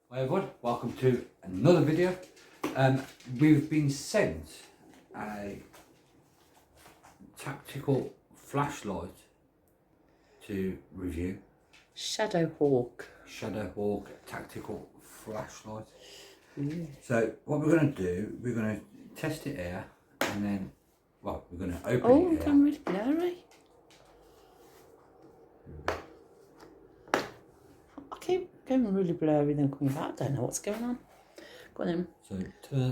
Hi everyone, welcome to another video. We've been sent a tactical flashlight to review. Shadowhawk Tactical flashlight. So what we're going to do, we're going to test it here and then, well, we're going to open it here. Oh, it's gone really blurry. I keep going really blurry then coming back. I don't know what's going on. Go on then. So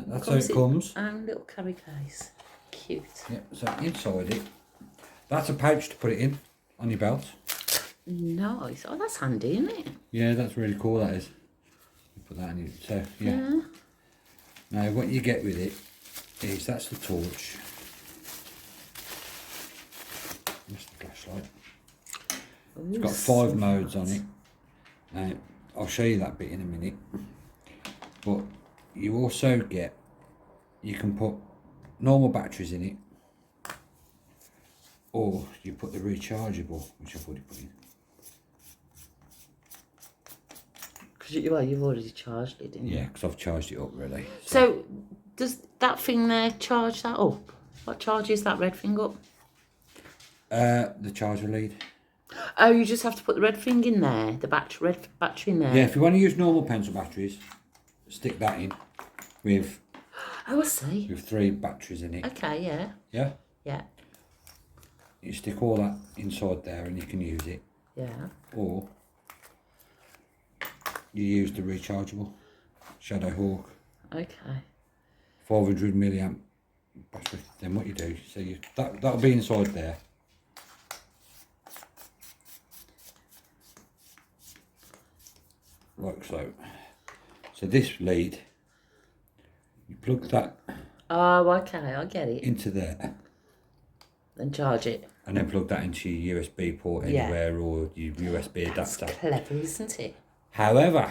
that's how it comes. And little carry case. Cute. Yeah, so inside it, that's a pouch to put it in on your belt. Nice. Oh, that's handy, isn't it? Yeah, that's really cool, that is. You put that in your, so yeah. Now what you get with it is, that's the torch. That's the flashlight. Ooh, It's got 5 modes on it. Now I'll show you that bit in a minute. But you also get, you can put normal batteries in it, or you put the rechargeable, which I've already put in. Well, you've already charged it, didn't you? Yeah, because I've charged it up really. So does that thing there charge that up? What charges that red thing up? The charger lead. Oh, you just have to put the red thing in there, the red battery in there. Yeah, if you want to use normal pencil batteries, stick that in with. Oh, I see. With 3 batteries in it. Okay, yeah. Yeah. Yeah. You stick all that inside there, and you can use it. Yeah. Or you use the rechargeable Shadowhawk. Okay. 500 milliamp battery. Then what you do, so that'll be inside there. Like so. So this lead, you plug that. Oh, okay, I get it. Into there. Then charge it. And then plug that into your USB port anywhere, or your USB adapter. That's clever, isn't it? However,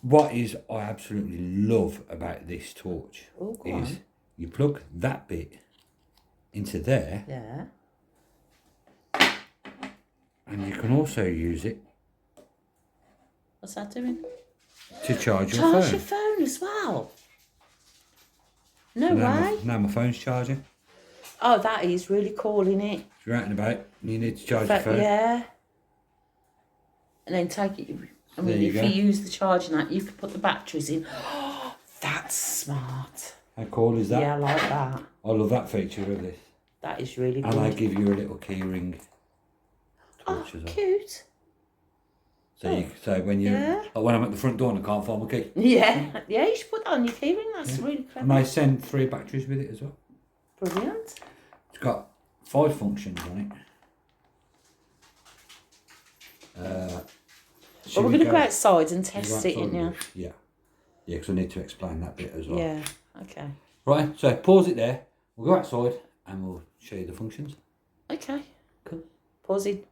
what is I absolutely love about this torch is you plug that bit into there. Yeah. And you can also use it. What's that doing? To charge your phone. phone. Charge your phone as well? No now way. Now my phone's charging. Oh, that is really cool, isn't it? If you're out and about, you need to charge your phone. Yeah. And then take it. I mean, if you use the charging that, you can put the batteries in. Oh, that's smart. How cool is that? Yeah, I like that. I love that feature of this. That is really good. And I give you a little key ring torch as well. Cute. So when you, like when I'm at the front door and I can't find my key. Yeah, yeah, you should put that on your key ring. That's really clever. And I send 3 batteries with it as well. Brilliant. It's got 5 functions on it. Well, we're going to go outside and test it, ain't you? Yeah. Yeah, because I need to explain that bit as well. Yeah, okay. Right, so pause it there. We'll go outside and we'll show you the functions. Okay, cool. Pause it.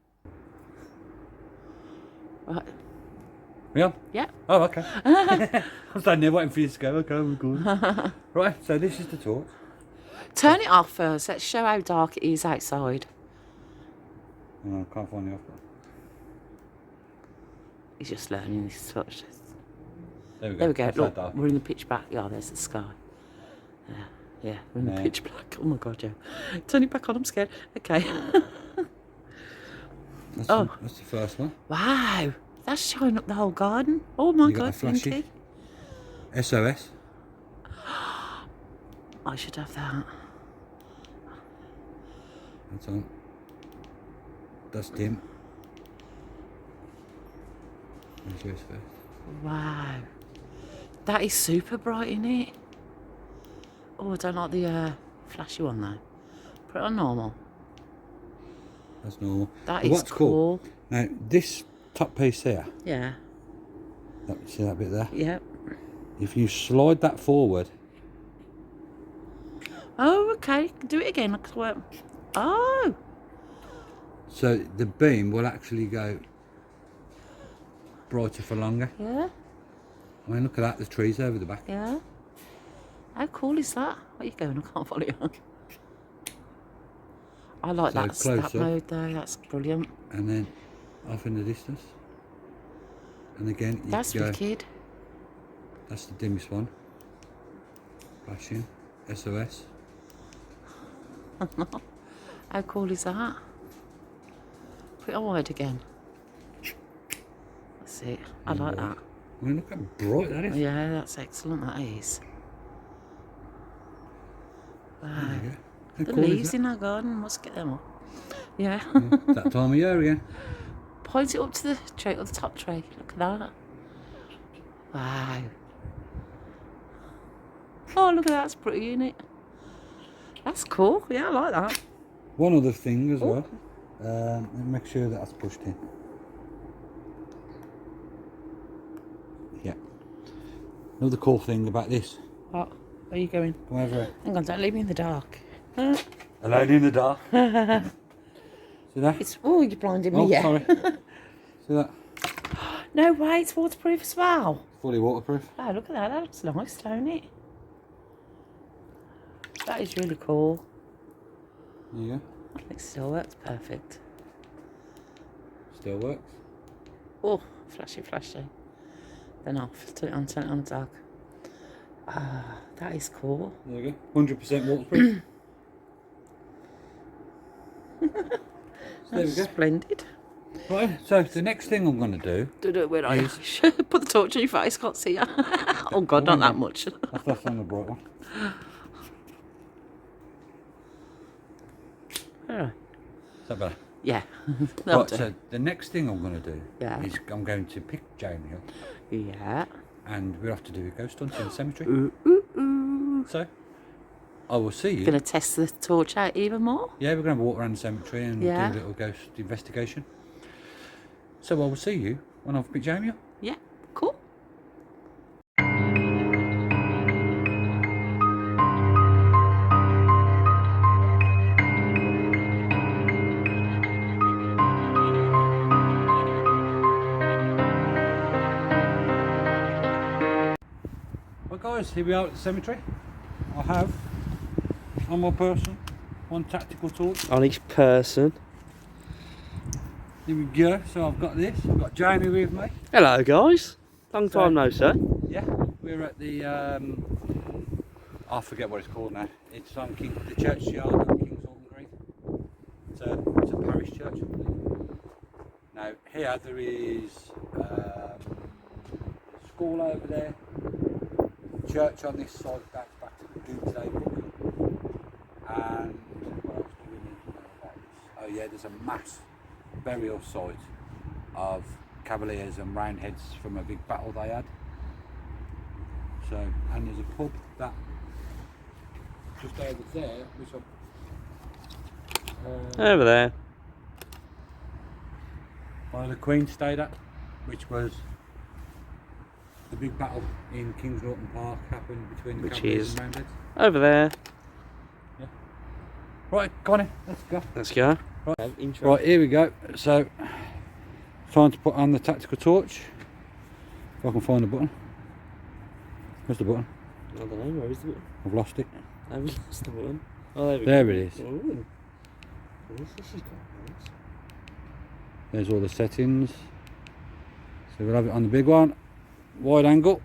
Right. Yeah? Yeah. Oh, okay. I'm standing there waiting for you to go. Okay, I'm good. Right, so this is the torch. Turn it off first. Let's show how dark it is outside. Oh, I can't find the off button. He's just learning this touch. There we go. There we go. That's Look, dark. we're in the pitch black. Yeah, there's the sky. Yeah, we're in the pitch black. Oh my God, Joe. Turn it back on. I'm scared. Okay. That's the first one. Wow. That's showing up the whole garden. Oh my God, Pinky. SOS. I should have that. That's on. That's dim. SOS first. Wow. That is super bright, isn't it? Oh, I don't like the flashy one though. Put it on normal. That's normal. That But is what's cool. Now, this top piece here, Yeah. see that bit there? Yep. If you slide that forward, Oh, okay. Do it again. Oh. so the beam will actually go brighter for longer. Yeah. I mean, look at that, the trees over the back. Yeah. How cool is that? Where are you going? I can't follow you. I like that mode though. That's brilliant. And then off in the distance. And again, you That's go wicked. That's the dimmest one. Flashing. SOS. How cool is that? Put it on wide again. That's it. I like that. I mean, look how bright that is. Yeah, that's excellent, that is. Wow. There you go. How The cool is leaves that? in our garden, must get them up. Yeah. That time of year again. Point it up to the tray, or the top tray. Look at that. Wow. Oh, look at that. That's pretty, isn't it? That's cool. Yeah, I like that. One other thing as well. Let me make sure that's pushed in. Yeah. Another cool thing about this. What? Where are you going? Come over here. Hang on, don't leave me in the dark. Alone in the dark. See that? It's, oh, you're blinding me, Oh, yeah. sorry. See that? No way, it's waterproof as well. Fully waterproof. Wow, look at that. That looks nice, don't it? That is really cool. There you go. I think it still works perfect. Still works. Oh, flashy, flashy. Then off. Turn it on dark. Ah, that is cool. There you go. 100% waterproof. So there we go. Splendid. Right, so the next thing I'm going to do. Where are you? Put the torch on your face, can't see you. Oh God, not that much. That's on the bright one. Alright. Is that better? Yeah. Right, so the next thing I'm going to do Yeah. is I'm going to pick Jamie up Yeah. and we'll have to do a ghost hunt in the cemetery. Ooh, ooh, ooh. So, I will see you. Gonna test the torch out even more? Yeah, we're going to walk around the cemetery and Yeah. do a little ghost investigation. So I will see you when I've picked Jamie up. Yeah. Cool. Well guys, here we are at the cemetery. I have on my person one tactical torch. On each person. Here we go. So I've got this. I've got Jamie with me. Hello guys. Long time no see. Yeah, we're at the I forget what it's called now. It's on the churchyard on King's Alton Green. It's a parish church, I believe. Now here there is a school over there. Church on this side dates back to the Doomsday Book. And what else do we need to know about this? Oh yeah, there's a mass burial site of Cavaliers and Roundheads from a big battle they had. So, and there's a pub that just over there, which Over there. one the Queen stayed at, which was the big battle in King's Norton Park happened between the Which Cavaliers is- and Roundheads. Over there. Right, come on in, let's go. Let's go. Right. Intro. Right, here we go. So, trying to put on the tactical torch. If I can find the button. Where's the button? I don't know, where is the button? I've lost it. I've lost the button. Oh, there we There go. it is. Ooh. This is quite nice. There's all the settings. So we'll have it on the big one. Wide angle.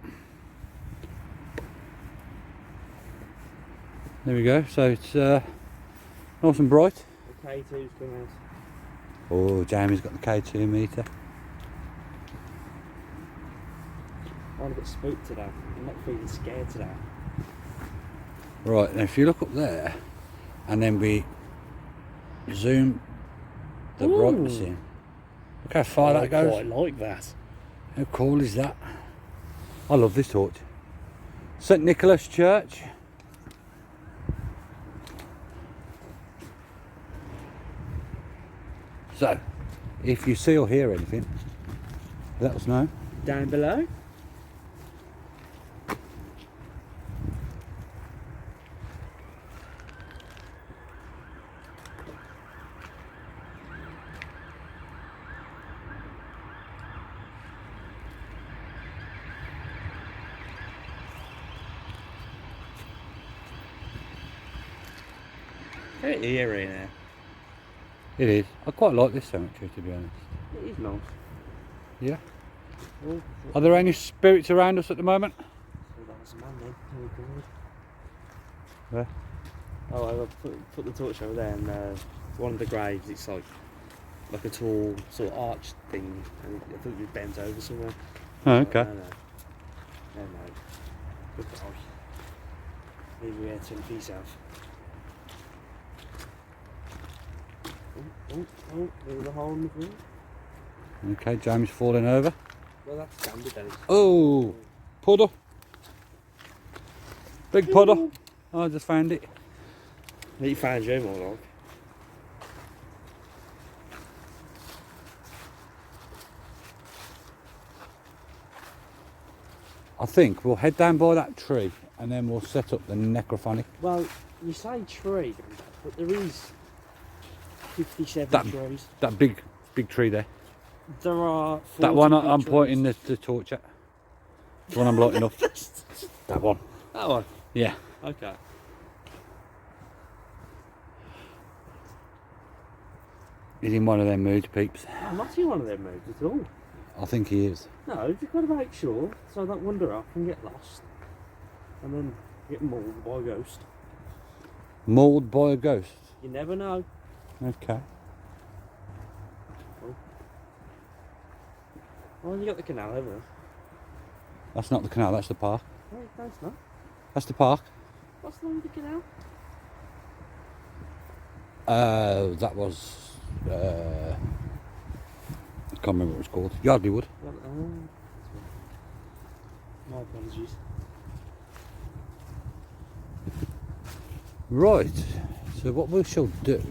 There we go. So it's nice and bright. The K2's come out. Oh, Jamie's got the K2 meter. I'm a bit spooked today. I'm not feeling scared today. Right, now if you look up there and then we zoom the Ooh. brightness in. Look how far that I goes. quite like that. How cool is that? I love this torch. St Nicholas Church. So, if you see or hear anything, let us know. Down below. Very eerie now. It is. I quite like this cemetery, to be honest. It is nice. Yeah. Oh, Are there any spirits around us at the moment? there's a man then. Oh god. Where? Oh, I put the torch over there, and one of the graves, it's like a tall sort of arch thing, and I thought it was bent over somewhere. Oh, okay. No. Goodbye. Leave me here to peace out. Oh, there's a hole in the floor. Okay, Jamie's falling over. Well, that's standard then. Oh, puddle. Big puddle. Oh, I just found it. You found your more like. I think we'll head down by that tree and then we'll set up the necrophonic. Well, you say tree, but there is 57 trees. That big tree there. There are 40 That one I'm trees. pointing the torch at. The one I'm lighting up. That one. That one? Yeah. Okay. He's in one of them moods, peeps. I'm not in one of them moods at all. I think he is. No, you've got to make sure so I don't wander off and get lost. And then get mauled by a ghost. Mauled by a ghost? You never know. Okay. Well, you got the canal over there. That's not the canal, that's the park. No, it's not. That's the park. What's the name of the canal? That was... I can't remember what it was called. Yardley Wood. My apologies. Right, so what we shall do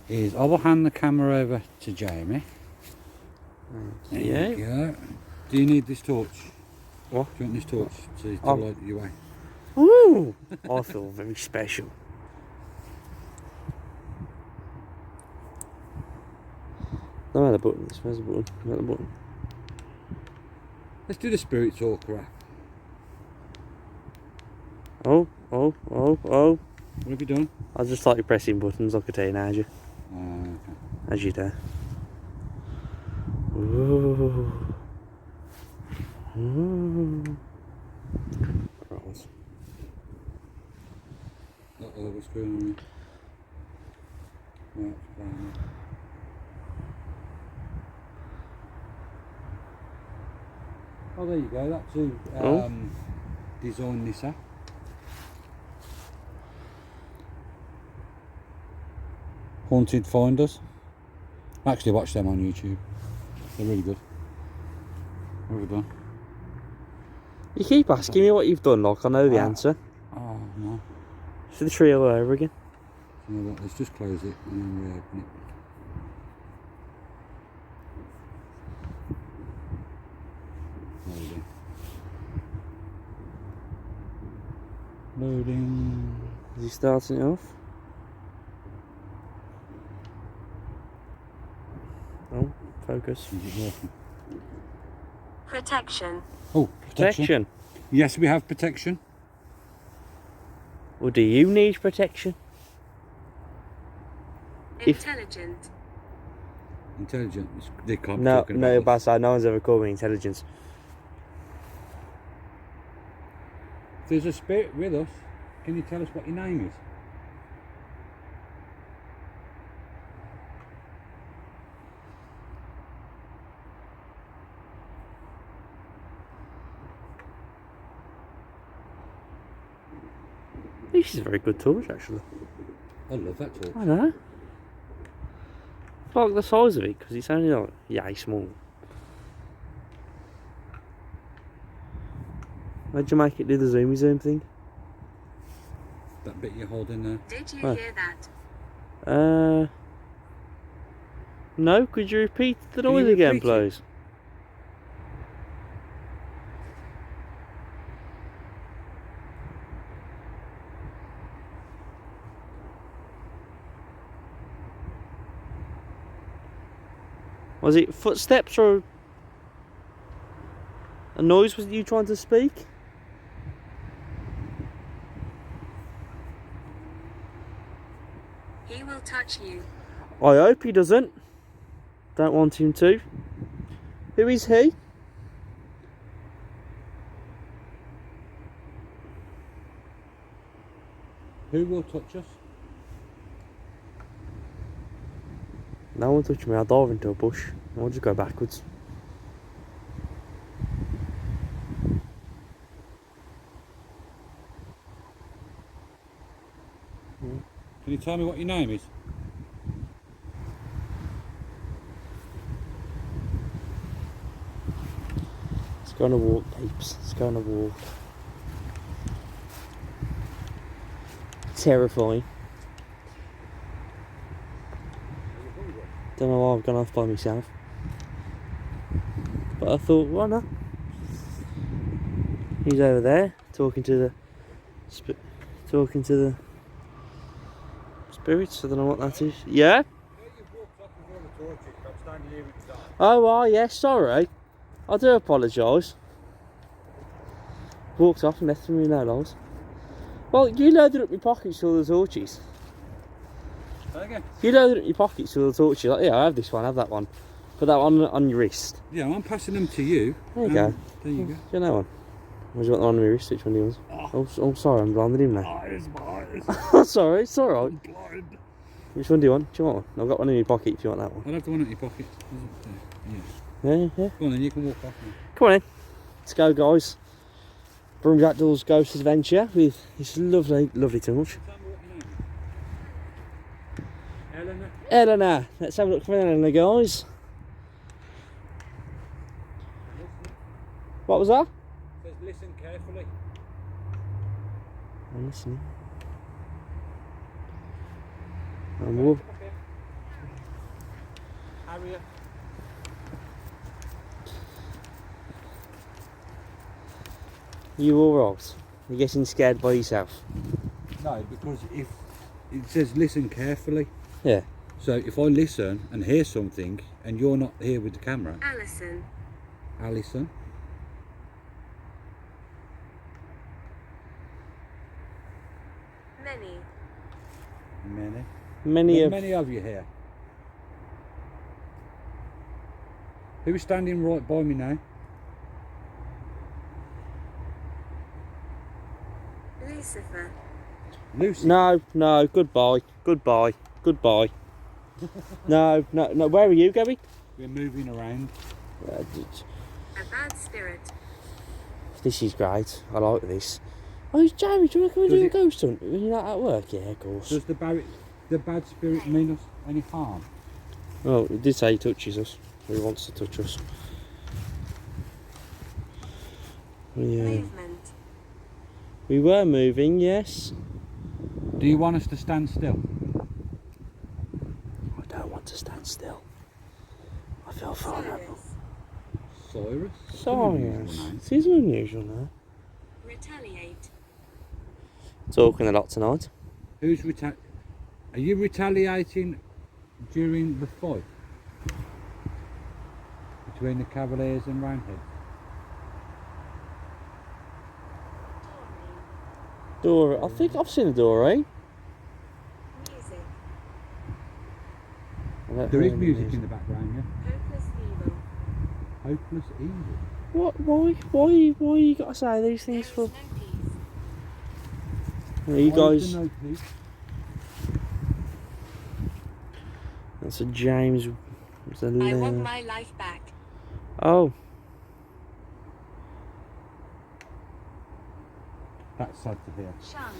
is I will hand the camera over to Jamie. There you go. Do you need this torch? What? Do you want this torch to light your way? Ooh! I feel very special. No, where's the button? Where's the button? Where's the button? Let's do the spirit talk rap. Oh. What have you done? I just started pressing buttons like a teenager. Okay. As you do. Ooh. Ooh. Right. Uh-oh, what's going on? Right, fine. Oh, there you go. That's who designed this app. Haunted Finders. I actually watched them on YouTube. They're really good. What have we done? You keep asking me what you've done, like I know the answer. Oh, no. For the tree all over again. You know what? Let's just close it and then reopen it. Loading. Is he starting it off? Oh, focus. Is it working? Protection. Oh, protection. Yes, we have protection. Well, do you need protection? Intelligent. Intelligent. They can't be No, talking about us. Bassai, no one's ever called me intelligence. If there's a spirit with us, can you tell us what your name is? This is a very good torch, actually. I love that torch. I know. I like the size of it because it's only like yay small. How'd you make it do the zoomy zoom thing? That bit you're holding there. Did you Where? hear that? No, could you repeat the Can you noise again, repeat it? please? Was it footsteps or a noise? Was you trying to speak? He will touch you. I hope he doesn't. Don't want him to. Who is he? Who will touch us? No one touched me, I'll dive into a bush. I'll just go backwards. Can you tell me what your name is? Let's go on a walk, peeps. Let's go on a walk. Terrifying. Don't know why I've gone off by myself. But I thought, why not? He's over there talking to the spirits. I don't know what that is. Yeah. Oh, well, yeah. Sorry. I do apologise. Walked off and left me no lies. Well, you loaded up your pockets with all the torches. Okay. You loaded up your pockets with all the torches. Like, yeah, I have this one, I have that one. Put that one on your wrist. Yeah, I'm passing them to you. There you go. There you go. Do you know one? Or do you want the one on my wrist? Which one do you want? Oh, sorry, I'm blinded him now. Eyes, my eyes. Sorry, it's alright. I'm blind. Which one do you want? Do you want one? I've got one in your pocket if you want that one. I'll have the one in your pocket. Yeah, yeah. Go on then, you can walk off now. Come on in. Let's go, guys. Brummie's Outdoors Ghost Adventure with this lovely, lovely torch. Tell me what your name is. Eleanor. Eleanor. Let's have a look for Eleanor, guys. What was that? Says listen carefully. I'm listening. I'm Harrier. You alright? You're getting scared by yourself? No, because if it says listen carefully. Yeah. So if I listen and hear something and you're not here with the camera. Alison. Alison. Many. Many of you here. Who's standing right by me now? Lucifer. Lucy. No, goodbye. No, where are you, Gabby? We're moving around. A bad spirit. This is great. I like this. Oh, Jamie, do you want to come and Does do a it- ghost hunt when you're not at work? Yeah, of course. Does the bad spirit mean us any harm? Oh, it did say he touches us. Or he wants to touch us. Yeah. Movement. We were moving, yes. Do you want us to stand still? I don't want to stand still. I feel vulnerable. Cyrus. Cyrus? Sorry, it is unusual now. Retaliate. Talking a lot tonight. Who's Are you retaliating during the fight between the Cavaliers and Roundhead? Dora, I think I've seen a Dora, eh? Music. I don't There hear is any music in the background, yeah? Hopeless evil. Hopeless evil. What? Why you gotta say these There things is for? no peace. Are you Why is guys? there no peace? That's a James. It's a I want my life back. Oh, That's sad to hear. Charlotte.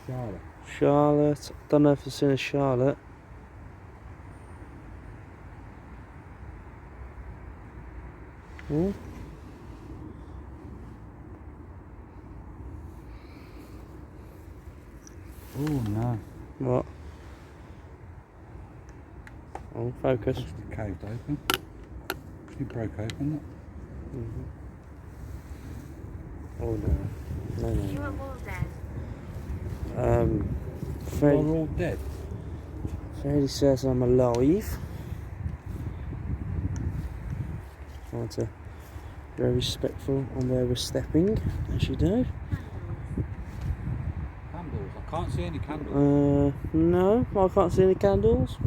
Charlotte. Charlotte. Don't know if I've seen a Charlotte. Hmm? Oh no. What? Oh, focus. Just it caved open. It broke open. Look. Mm-hmm. Oh no. You are all dead. Um, We're fairly, all dead. fairly certain I'm alive. Trying to be very respectful on where we're stepping, as you do. Candles. I can't see any candles. No, I can't see any candles.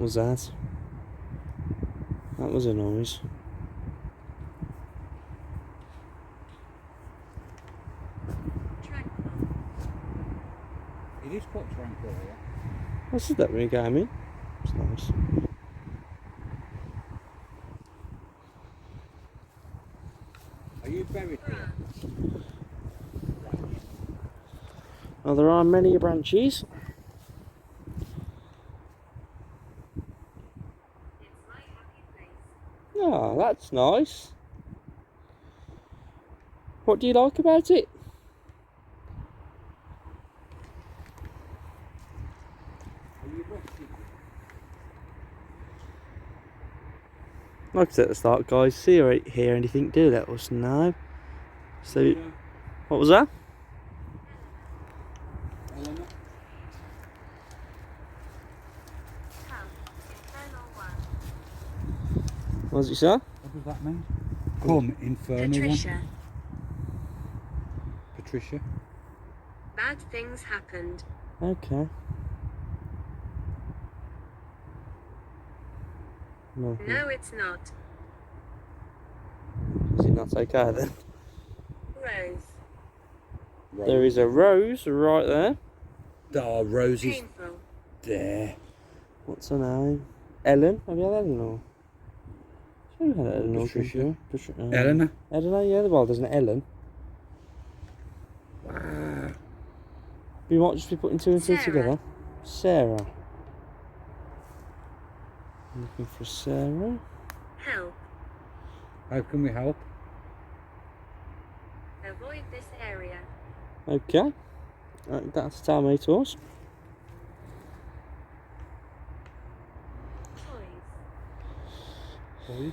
What was that? That was a noise. Tranquil. It is quite tranquil here. What's that when you came in? It's nice. Are you buried here? Oh, there are many branches. It's my happy place. Oh, that's nice. What do you like about it? Are you resting? Like I said at the start, guys, see or hear anything, do let us know. So, Yeah. what was that? Eleanor? Come, infernal one. What was it, sir? What does that mean? Come, infernal Patricia. one. Patricia? Bad things happened. Okay. No. No, it's not. Is it not okay then? Rose. There is a rose right there. Oh, Rose is Painful. there. What's her name? Ellen? Have you had Ellen or? Sure you had Ellen or Patricia. Patricia. Eleanor? Eleanor, yeah, well, there's an Ellen. Wow. We might just be putting two and two Sarah. together. Sarah. Looking for Sarah. Help. How can we help? Avoid this area. Okay. That's tell me to us. Toys.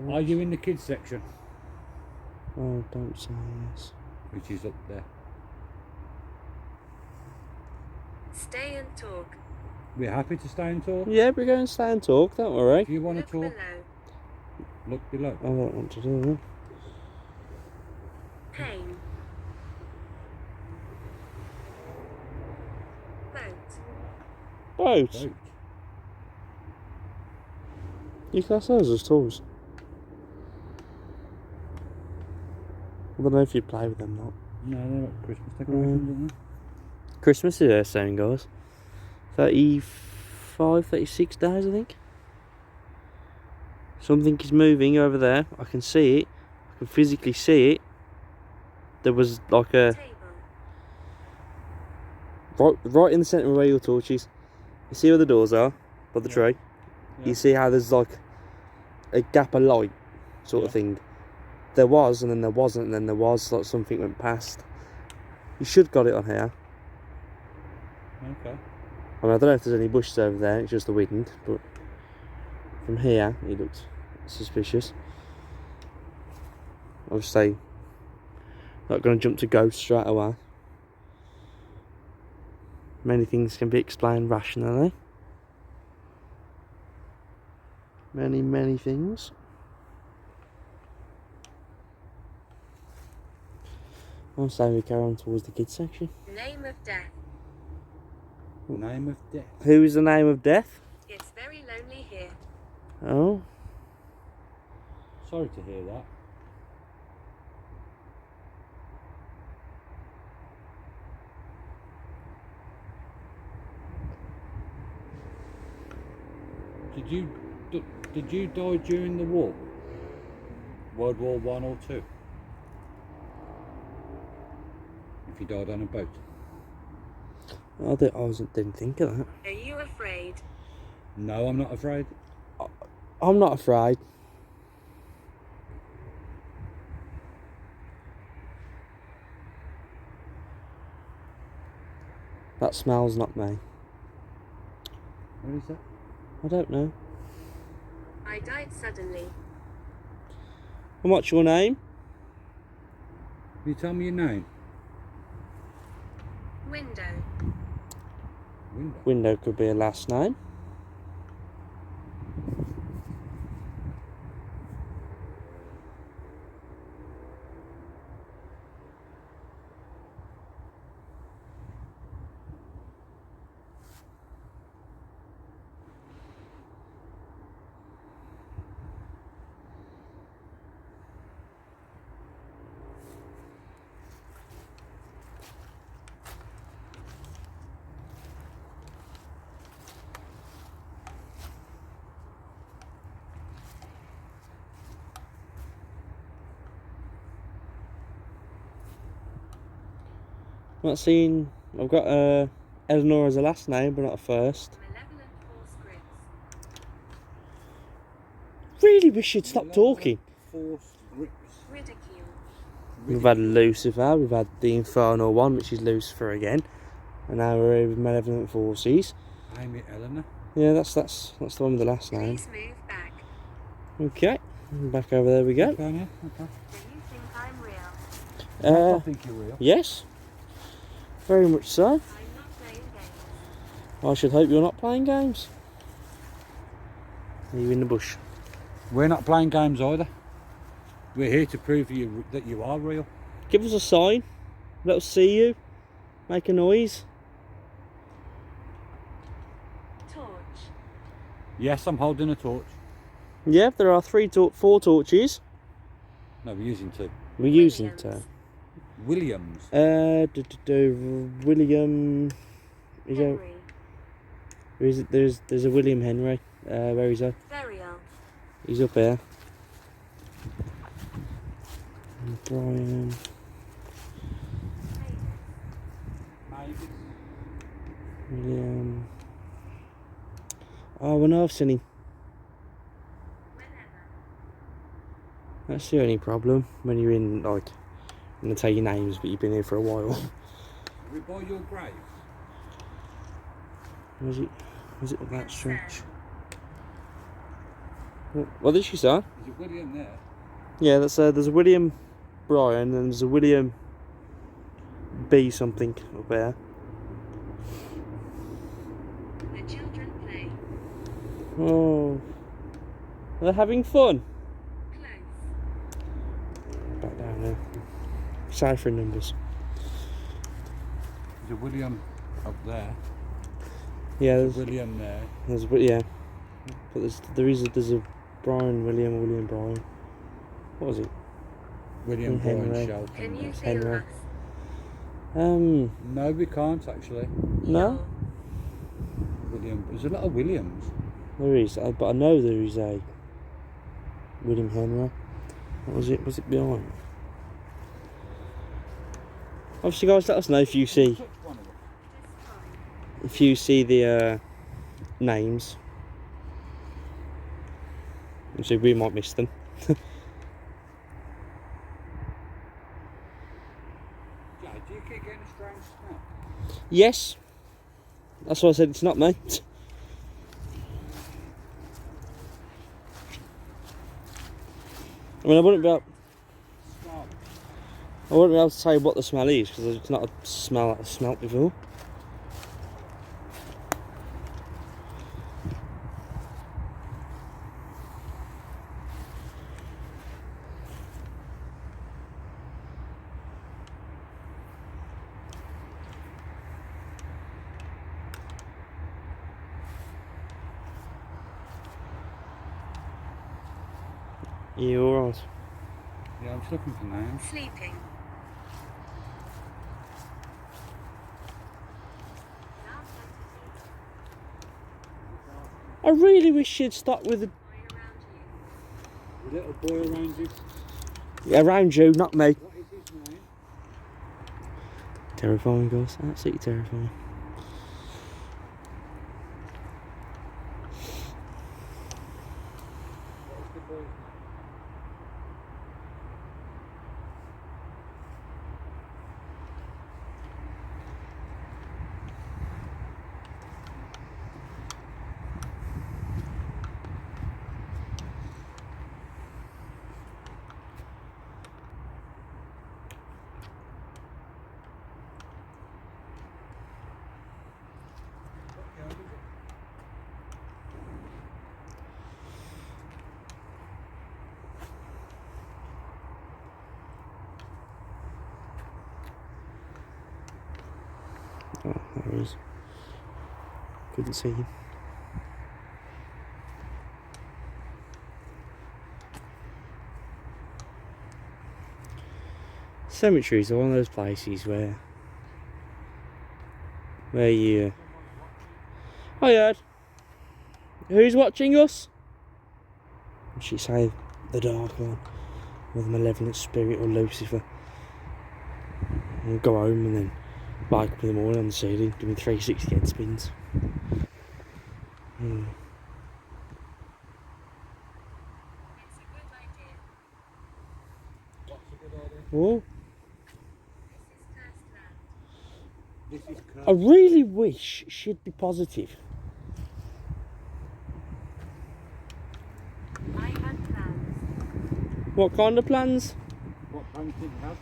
Are you in the kids section? Oh, don't say yes. Which is up there. Stay and talk. We're happy to stay and talk. Yeah, we're going to stay and talk, don't worry. If you want Look to talk, below. look below. I don't want to do that. Pain. Boat. Boat. Boat. You class those as tools. I don't know if you play with them or not. No, they're not Christmas decorations, aren't they? Christmas is there soon, guys. 35, 36 days, I think. Something is moving over there. I can see it. I can physically see it. There was like a... Table. Right in the centre of where your torch is. You see where the doors are? By the Yeah. tree? Yeah. You see how there's like a gap of light sort of Yeah. thing. There was, and then there wasn't, and then there was, like something went past. You should got it on here. Okay. I mean, I don't know if there's any bushes over there, it's just the wind, but from here it looks suspicious. Obviously, not going to jump to ghosts straight away. Many things can be explained rationally. Many things. I'll say we carry on towards the kids section. Name of death. Name of death. Who is the name of death? It's very lonely here. Oh, Sorry to hear that. Did you die during the war? World War One or two? If you died on a boat? didn't think of that. Are you afraid? No, I'm not afraid. I'm not afraid. That smell's not me. What is that? I don't know. I died suddenly. And what's your name? Will you tell me your name? Window. Window. Window could be a last name. I'm not seeing. I've got Eleanor as a last name, but not a first. Malevolent force grids. Really wish you'd stop talking. Force grips. Ridicule. We've had Lucifer, we've had the Infernal one, which is Lucifer again, and now we're here with Malevolent Forces. I'm it, Eleanor. Yeah, that's the one with the last name. Please move back. Okay, back over there we go. Okay, yeah, okay. Do you think I'm real? I think you're real. Yes, very much so. I'm not playing games. I should hope you're not playing games. Are you in the bush? We're not playing games either. We're here to prove you that you are real. Give us a sign. Let us see you. Make a noise. Torch. Yes, I'm holding a torch. Yeah, there are 4 torches. No, we're using 2. We're using Williams. Williams. William. Is there, Henry. is it, there's a William Henry. Where is he? Burial. He's up here. Brian. William. Oh, well, no, I've seen him. Whenever. That's the only problem when you're in, like, I'm going to tell you names, but you've been here for a while. We by your grave. Was it that Concern. stretch? What did she say? Is it William there? Yeah, there's a William Brian and there's a William B something up there. The children play. Oh, they're having fun. Close. Back down there. Ciphering numbers. There's a William up there. Yeah, There's a there's William there. yeah, but there's a Brian William Brian. What was it? William Henry. Brian Shelton. Can you there. feel Henry. us? No, we can't actually. No, William. There's a lot of Williams. there is, but I know there is a William Henry. What was it? Was it behind? Obviously, guys, let us know if you see Touch one of them. the names. Obviously, we might miss them. Yeah, do you keep getting a strange smell? Yes, that's why I said it's not me. I mean, I wouldn't be able to say what the smell is because it's not a smell that I've smelt before. You alright? Yeah, I'm just looking for names. Sleeping. I really wish you'd stop with the Boy around you. A little boy around you. around you, not me. What is his name? Terrifying, guys. Absolutely terrifying. What is the boy's name? What yard is it? Oh, there he is. Couldn't see him. Cemeteries are one of those places where you. Hi, Ed. Who's watching us? She say the Dark One, or the Malevolent Spirit, or Lucifer. We'll go home and then Wake up in the morning on the ceiling, doing 360 head spins. It's a good idea. What's a good idea? Oh, This is cursed land. This is I cursed. really wish she'd be positive. I had plans. What kind of plans? What plans did you have?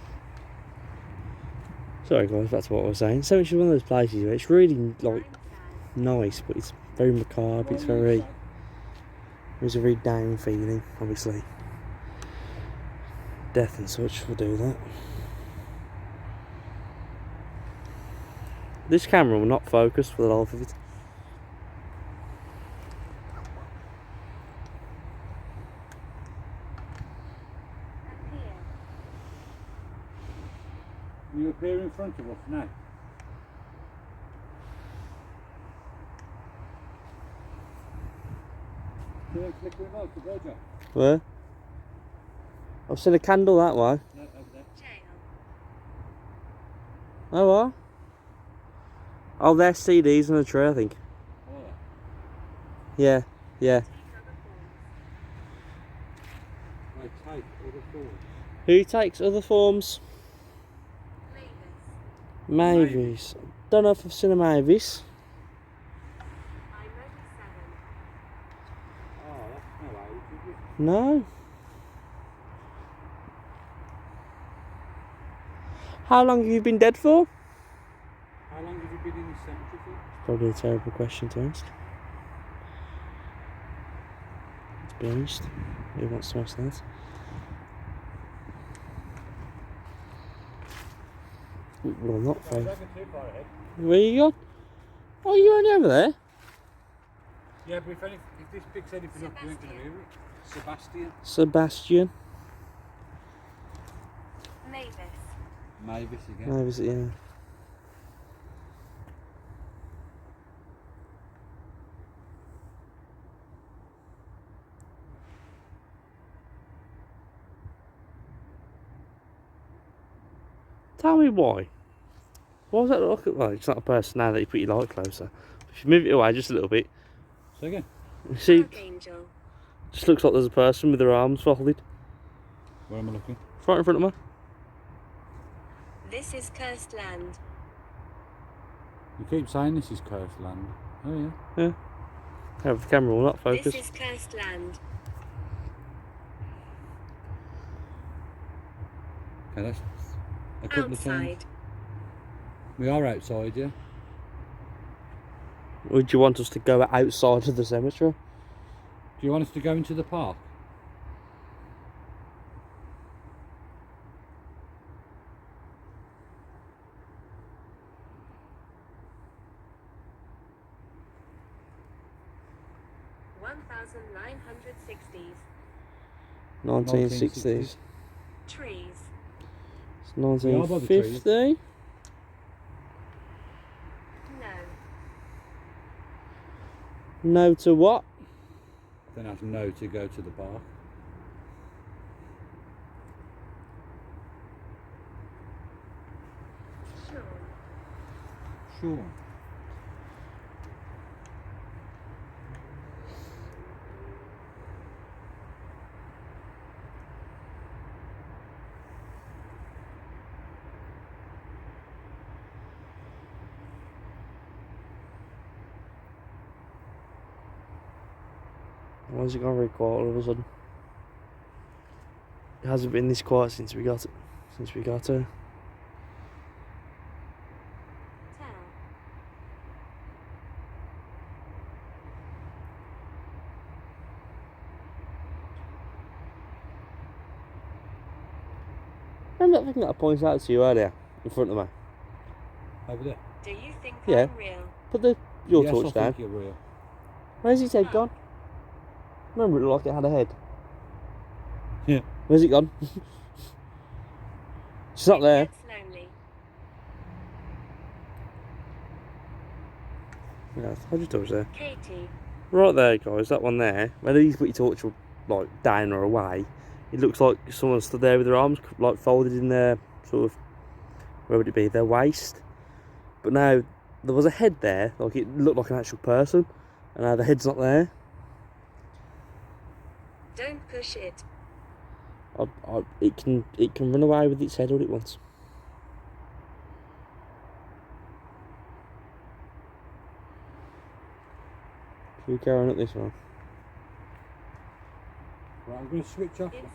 Sorry guys, that's what I was saying. So it's one of those places where it's really like I'm sad. nice, but it's very macabre. It's very, there's a very down feeling, obviously. Death and such will do that. This camera will not focus for the life of it. Appear. You appear in front of us now. Do you flicker it out to go, Jack? Where? I've seen a candle that way. No, over there. Jail. Oh what? Oh, there's CDs on the tree, I think. Oh, Yeah, yeah. Take other forms. I take other forms. Who takes other forms? Mavis. Mavis. Don't know if I've seen a Mavis. I'm only 7. Oh, that's no age, is it? No. How long have you been dead for? How long have you been in this cemetery for? Probably a terrible question to ask. To be honest, who wants to ask that? Well, not Don't fine. go too far ahead. Where you gone? Oh, you only over there? Yeah, but if this picks anything up, you ain't going to hear it. Sebastian. Sebastian. Mavis. Mavis again. Mavis, yeah. Tell me why. What was that look at? Well, it's not a person now that you put your light closer. If you move it away just a little bit, So again. you see, Archangel. just looks like there's a person with their arms folded Where am I looking? right in front of me. This is cursed land. You keep saying this is cursed land. Oh yeah. Yeah, the camera will not focus. This is cursed land. Okay, that's a couple of times. Outside. We are outside, yeah. Would you want us to go outside of the cemetery? Do you want us to go into the park? $1,960s. 1960s. Trees. It's We are by the trees. 1950. No. No to what? Then that's no to go to the park. Sure. Sure. Why has it gone very quiet all of a sudden? It hasn't been this quiet since we got it. Since we got her. Tell. Remember that thing that I pointed out to you earlier in front of me? Over there. Do you think Yeah. I'm real? Put your Yes, torch I down. think you're real. Where's his head gone? Remember it looked like it had a head. Yeah. Where's it gone? She's not It there. gets lonely. Yeah, hold your torch there. Katie. Right there, guys, that one there. Whether you put your torch like down or away, it looks like someone stood there with their arms like folded in their sort of, where would it be? Their waist. But now there was a head there, like it looked like an actual person, and now the head's not there. Don't push it. It can run away with its head all it wants. Should we go on up this one? Right, I'm going to switch off. It's us.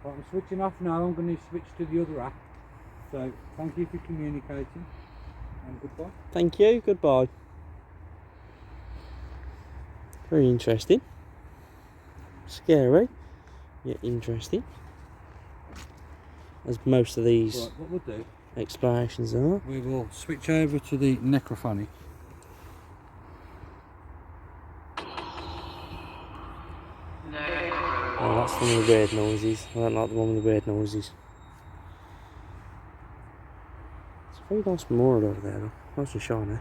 Right, I'm switching off now. I'm going to switch to the other app. So thank you for communicating, and goodbye. Thank you, goodbye. Very interesting. Scary, yet interesting. As most of these Right, what we'll do, explorations are. we will switch over to the necrophonic. Oh, that's one of the weird noises. I don't like the one with the weird noises. It's a very nice memorial over there, though. Nice and shiny.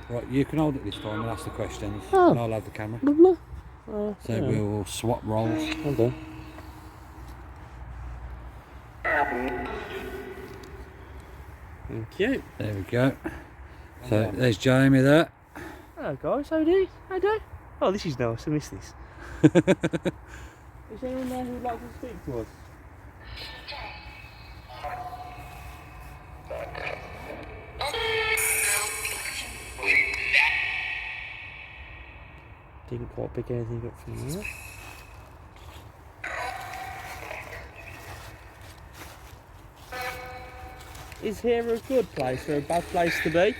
Right, you can hold it this time and ask the questions, Oh. and I'll have the camera. Lovely. So yeah. we will swap roles. Okay. Thank you. There we go. So there's Jamie there. Hello guys, how do you? How do? Oh, this is nice. I miss this. Is anyone there who would like to speak to us? Didn't quite pick anything up from there. Is here a good place or a bad place to be?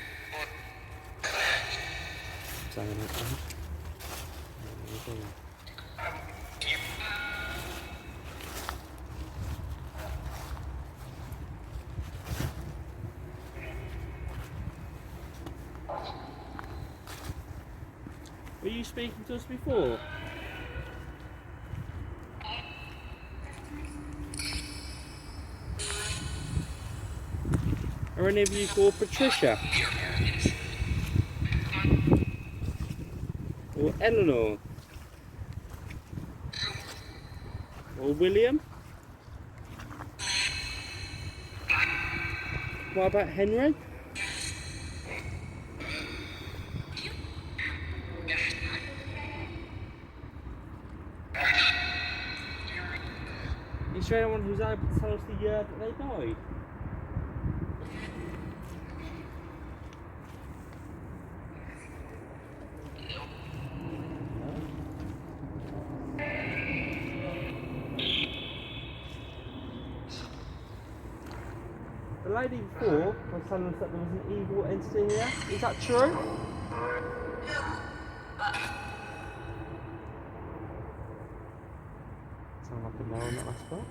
Were you speaking to us before? Are any of you called Patricia? Or Eleanor? Or William? What about Henry? Is there anyone who's able to tell us the year that they died? The lady before was telling us that there was an evil entity here. Is that true? Sound like a no on that last part.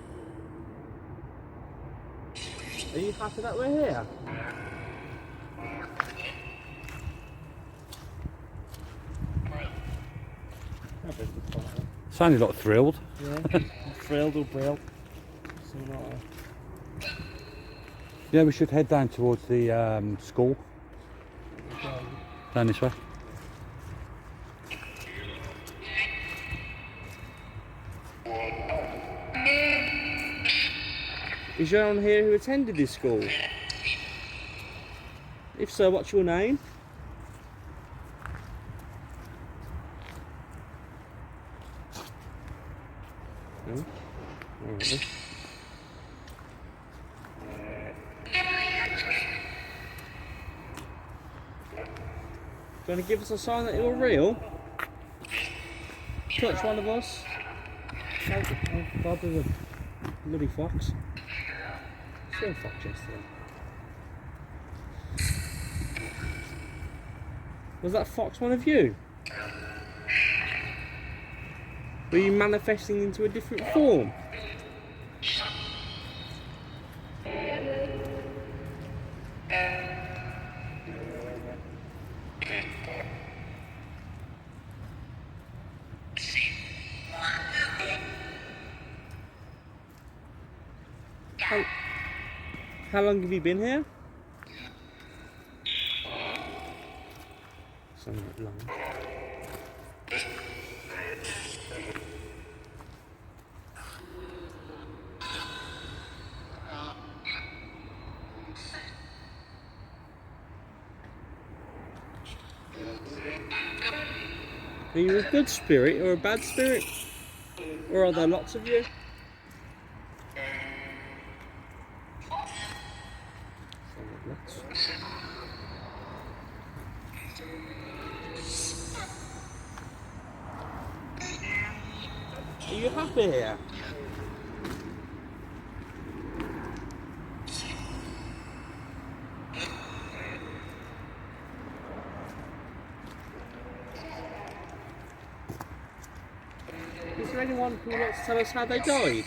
Are you happy that we're here? Sounded like thrilled. Yeah, thrilled or brilled. Something like that. Yeah, we should head down towards the school. Down this way. Is there anyone here who attended this school? If so, what's your name? No? Alright then. Do you want to give us a sign that you're real? Touch one of us. Oh God, there's a bloody fox. I saw a fox yesterday. Was that fox one of you? Were you manifesting into a different form? How long have you been here? Somewhat long. Are you a good spirit or a bad spirit? Or are there lots of you? Are you happy here? Is there anyone who would like to tell us how they died?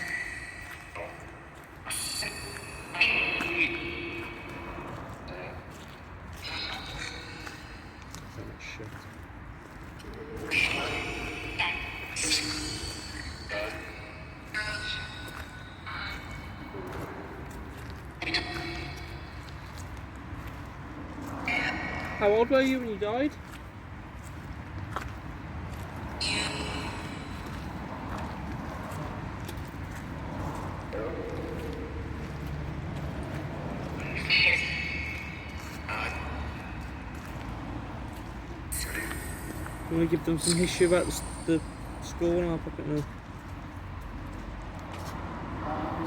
How old were you when you died? You want to give them some history about the school and I'll pop it now.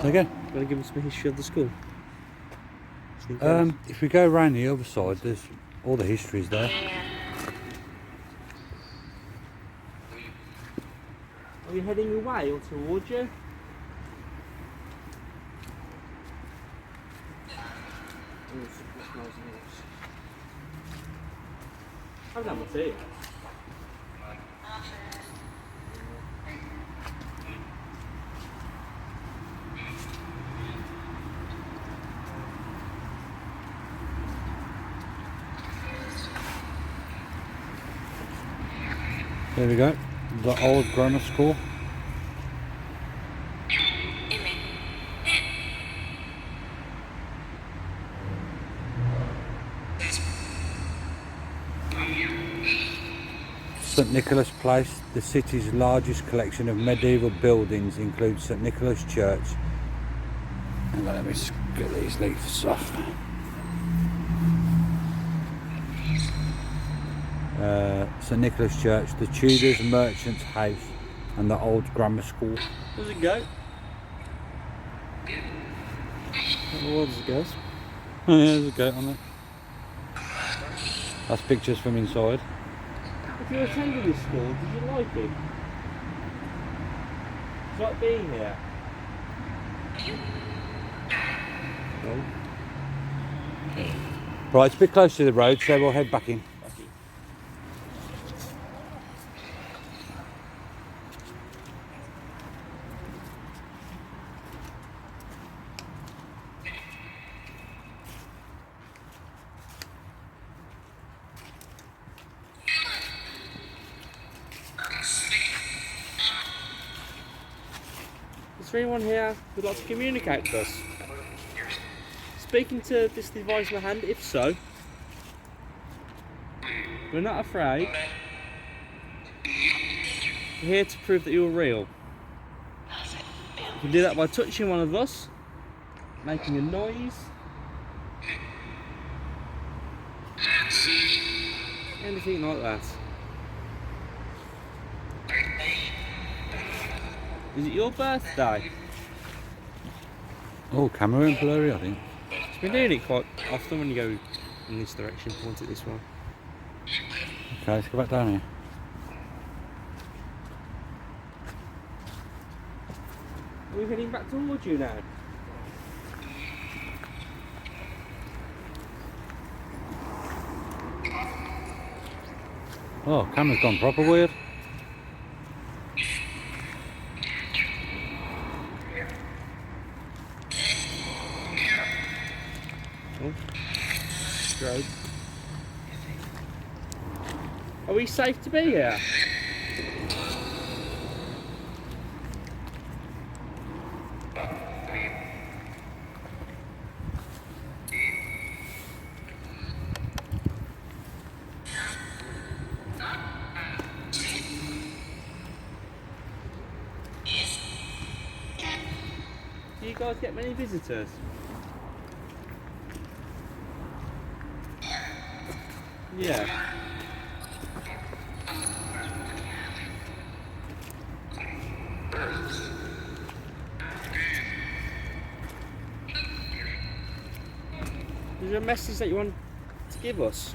So again, You want to give them some history of the school? if we go around the other side, there's all the history's there. Are you heading away or towards you? I've done my tea. There we go, the old grammar school. St Nicholas Place, the city's largest collection of medieval buildings, includes St Nicholas Church. And let me just get these leaves off. St Nicholas Church, the Tudors Merchant's House, and the old grammar school. Does it go? Where does it go? Yeah, there's a goat on there. That's pictures from inside. If you attended this school, did you like it? Did you like being here? No. Right, it's a bit close to the road, so we'll head back in. Is there anyone here who'd like to communicate with us? Speaking to this device in my hand, if so, we're not afraid. We're here to prove that you're real. You can do that by touching one of us, making a noise, anything like that. Is it your birthday? Oh, camera went blurry, I think. It's been doing it quite often when you go in this direction, point it this way. Okay, let's go back down here. Are we heading back towards you now? Oh, camera's gone proper weird. Oh, stroke. Are we safe to be here? Do you guys get many visitors? Yeah. Is there a message that you want to give us?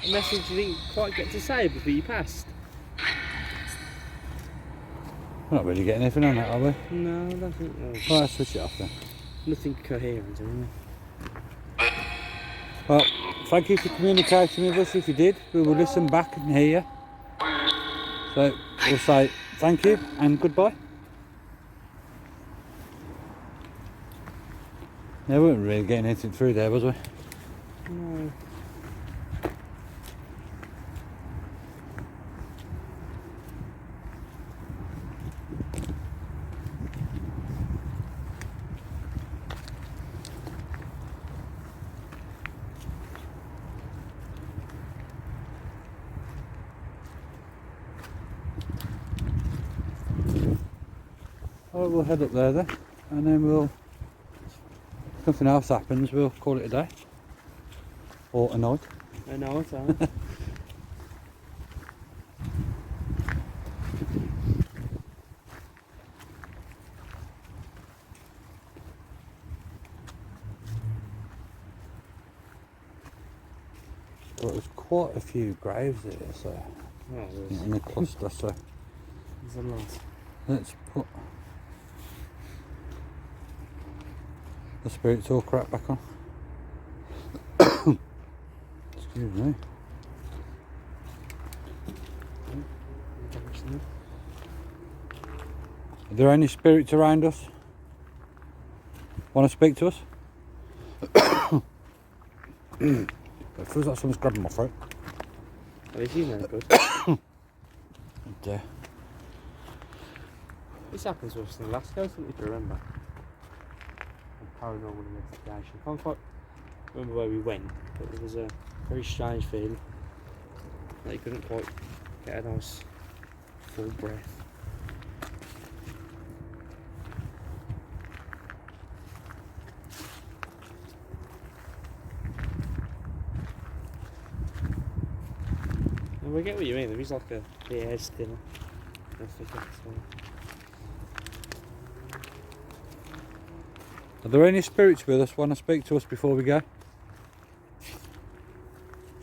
A message you didn't quite get to say before you passed? We're not really getting anything on that, are we? No, I don't think no. Well, let's switch it off then. Nothing coherent, anyway. Well, thank you for communicating with us. If you did, we will listen back and hear you. So we'll say thank you and goodbye. Yeah, we weren't really getting anything through there, was we? No. Well, we'll head up there then, and then we'll, if nothing else happens, we'll call it a day. Or a night. I know it's on. But there's quite a few graves here, so Oh, in a cluster, so there's a lot. let's put the spirit talk crap back on. Excuse me. Are there any spirits around us? Want to speak to us? It feels like someone's grabbing my throat. Oh, is he no good? And, This happens to us in Glasgow, something if you remember. A paranormal investigation. I can't quite remember where we went, but there was a very strange feeling that you couldn't quite get a nice full breath. And we get what you mean, there is like the air still. I think that's all. Are there any spirits with us? Want to speak to us before we go?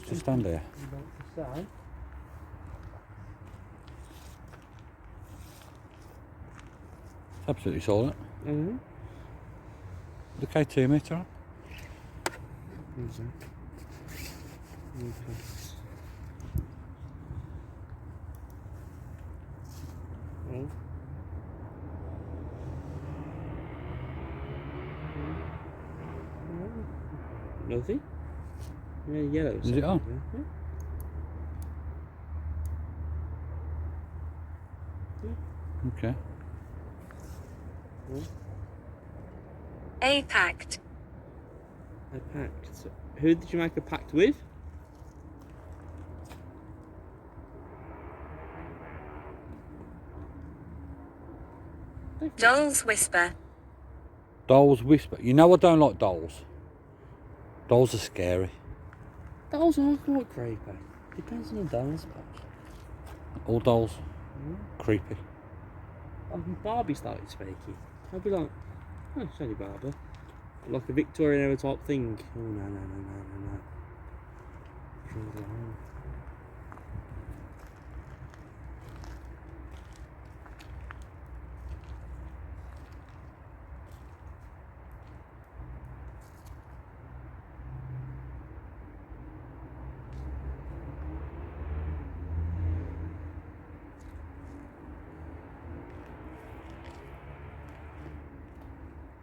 Just stand there. It's absolutely silent. Mm-hmm. The K2 meter on. Nothing? Yeah, yellow. Is it on? Okay. A pact. A pact. So, who did you make a pact with? Doll's whisper. Dolls whisper. You know I don't like dolls. Dolls are scary. Dolls are quite creepy. Depends on the doll, I suppose. All dolls. Creepy. When Barbie started speaking, I'd be like, oh, it's only Barbie. Like a Victorian era type thing. Oh, no. Draw the line.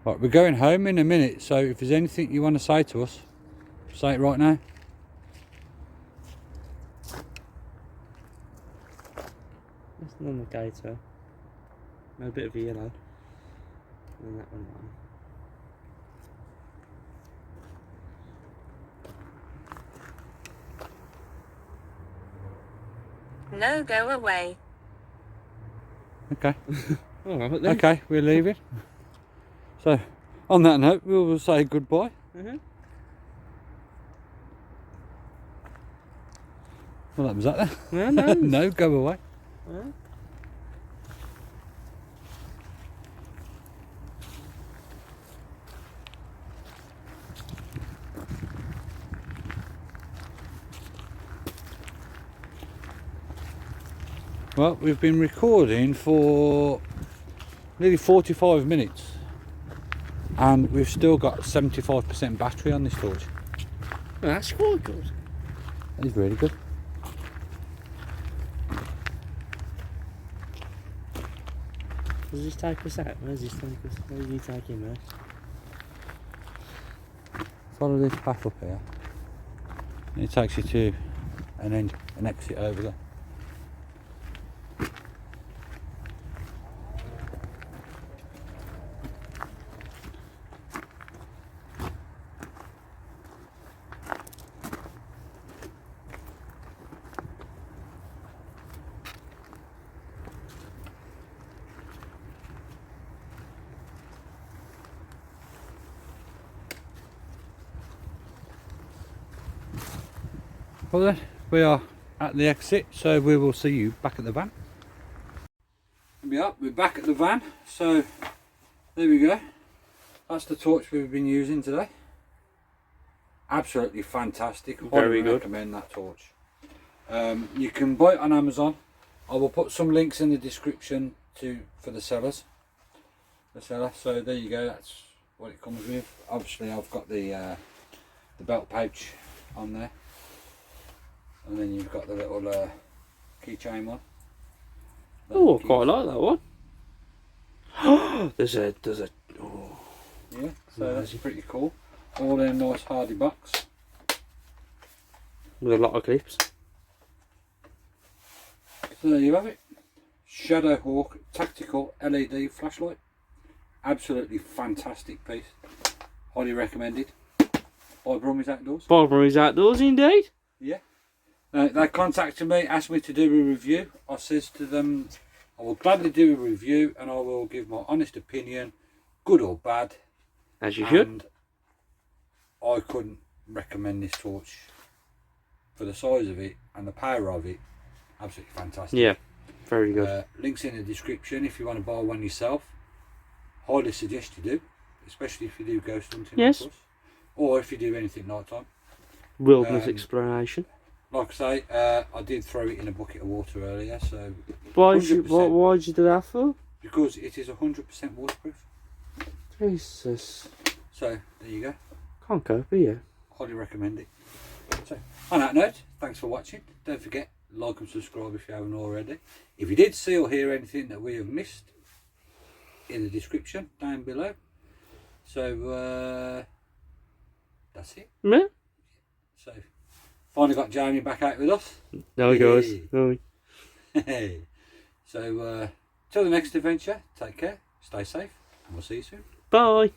Right, we're going home in a minute, so if there's anything you want to say to us, say it right now. Nothing on the gator. A bit of yellow. And that one there. No, go away. Okay. Alright then. Okay, we're leaving. So, on that note, we will say goodbye. Well, that was that then. Yeah, no. No, go away. Yeah. Well, we've been recording for nearly 45 minutes and we've still got 75% battery on this torch. That's quite good. That is really good. Does this take us out? Where's this take us? Where are you taking there? Follow this path up here and it takes you to an exit over there. Well then, we are at the exit, so we will see you back at the van. We're back at the van, so there we go. That's the torch we've been using today. Absolutely fantastic. Very good. Recommend that torch. You can buy it on Amazon. I will put some links in the description for the sellers. So there you go. That's what it comes with. Obviously, I've got the belt pouch on there. And then you've got the little keychain one. Oh, I quite like that one. there's a. Oh. Yeah, so that's pretty cool. All in a nice hardy box. With a lot of clips. So there you have it. Shadowhawk tactical LED flashlight. Absolutely fantastic piece. Highly recommended. By Brummie's Outdoors. Birmingham's Outdoors, indeed. Yeah. They contacted me, asked me to do a review. I says to them, I will gladly do a review and I will give my honest opinion, good or bad. As you should. And I couldn't recommend this torch for the size of it and the power of it. Absolutely fantastic. Yeah, very good. Links in the description if you want to buy one yourself. Highly suggest you do, especially if you do ghost hunting. Yes. Like us, or if you do anything night time. Wilderness exploration. Like I say, I did throw it in a bucket of water earlier, so Why 100%. did you do that for? Because it is 100% waterproof. Jesus. So there you go. Can't cope with you. Highly recommend it. So on that note, thanks for watching. Don't forget, like and subscribe if you haven't already. If you did see or hear anything that we have missed, in the description down below. So that's it. Yeah. So finally got Jamie back out with us. No, guys. No. Hey. So till the next adventure, take care, stay safe, and we'll see you soon. Bye.